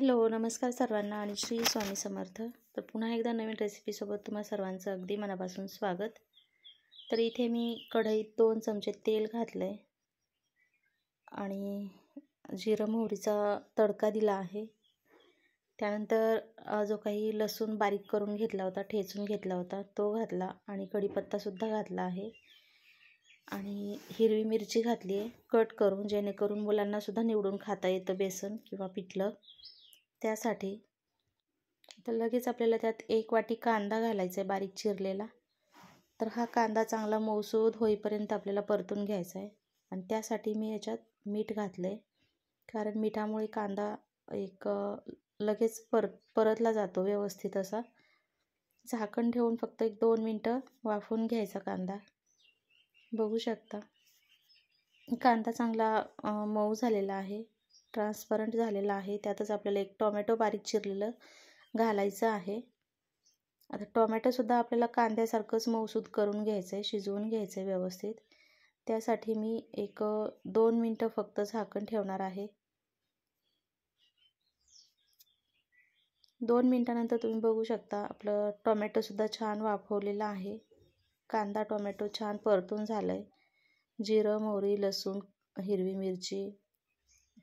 Hello, नमस्कार सर्वांना आणि श्री स्वामी समर्थ. तर पुन्हा एकदा नवीन रेसिपीसोबत तुम्हा सर्वांचं अगदी मनापासून स्वागत. तर इथे मी कढईत 2 चमचे तेल घातलं आहे आणि जिरं मोहरीचा तडका दिला आहे. त्यानंतर जो काही लसूण बारीक करून घेतला होता, ठेचून घेतला होता तो घातला आणि कढीपत्तासुद्धा घातला आहे आणि हिरवी मिरची घातली आहे कट करून, जेणेकरून मुलांनासुद्धा निवडून खाता येतं बेसन किंवा पिठलं त्यासाठी. तर लगेच आपल्याला त्यात 1 वाटी कांदा घालायचा आहे बारीक चिरलेला. तर हा कांदा चांगला मऊसूद होईपर्यंत आपल्याला परतून घ्यायचा आहे आणि त्यासाठी मी याच्यात मीठ घातलं आहे, कारण मिठामुळे कांदा लगेच परतला जातो व्यवस्थित असा. झाकण ठेवून फक्त 1-2 मिनटं वाफवून घ्यायचा कांदा. बघू शकता कांदा चांगला मऊ झालेला आहे, ट्रान्सपरंट झालेला आहे. त्यातच आपल्याला 1 टोमॅटो बारीक चिरलेलं घालायचं आहे. आता टोमॅटोसुद्धा आपल्याला कांद्यासारखंच मऊसूद करून घ्यायचं आहे, शिजवून घ्यायचं आहे व्यवस्थित. त्यासाठी मी 1-2 मिनटं फक्त झाकण ठेवणार आहे. 2 मिनटानंतर तुम्ही बघू शकता आपलं टोमॅटोसुद्धा छान वाफवलेलं आहे. कांदा टोमॅटो छान परतून झालं आहे. जिरं मोहरी लसूण हिरवी मिरची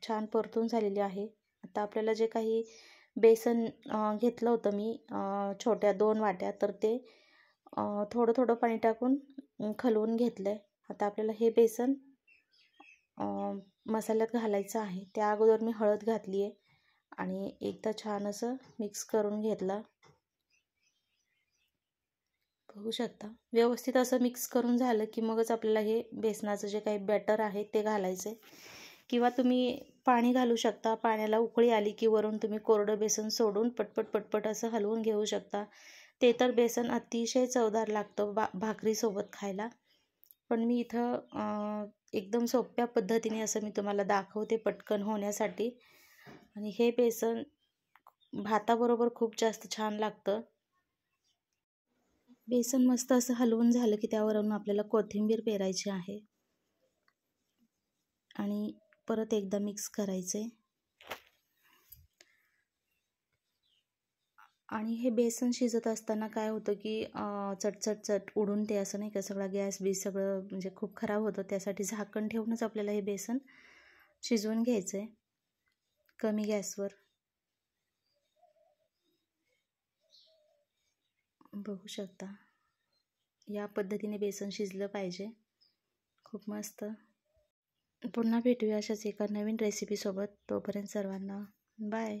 छान परतून झालेली आहे. आता आपल्याला जे काही बेसन घेतलं होतं मी छोट्या 2 वाट्या, तर ते थोडं थोडं पाणी टाकून खलवून घेतलं आहे. आता आपल्याला हे बेसन मसाल्यात घालायचं आहे. त्या अगोदर मी हळद घातली आहे आणि एकदा छान असं मिक्स करून घेतलं. बघू शकता व्यवस्थित असं मिक्स करून झालं की मगच आपल्याला हे बेसनाचं जे काही बॅटर आहे ते घालायचं आहे, किंवा तुम्ही पाणी घालू शकता. पाण्याला उकळी आली की वरून तुम्ही कोरडं बेसन सोडून पटपट असं हलवून घेऊ शकता. ते तर बेसन अतिशय चवदार लागतं भाकरीसोबत खायला. पण मी इथं एकदम सोप्या पद्धतीने असं मी तुम्हाला दाखवते पटकन होण्यासाठी. आणि हे बेसन भाताबरोबर खूप जास्त छान लागतं. बेसन मस्त असं हलवून झालं की त्यावरून आपल्याला कोथिंबीर पेरायची आहे आणि परत एकदा मिक्स करायचे. आणि हे बेसन शिजत असताना काय होतं की चट उडून ते असं नाही का सगळा गॅस बीस सगळं म्हणजे खूप खराब होतं. त्यासाठी झाकण ठेवूनच आपल्याला हे बेसन शिजवून घ्यायचं आहे कमी गॅसवर. बघू शकता या पद्धतीने बेसन शिजलं पाहिजे. खूप मस्त. पुन्हा भेटूया अशाच एका नवीन रेसिपीसोबत. तोपर्यंत सर्वांना बाय.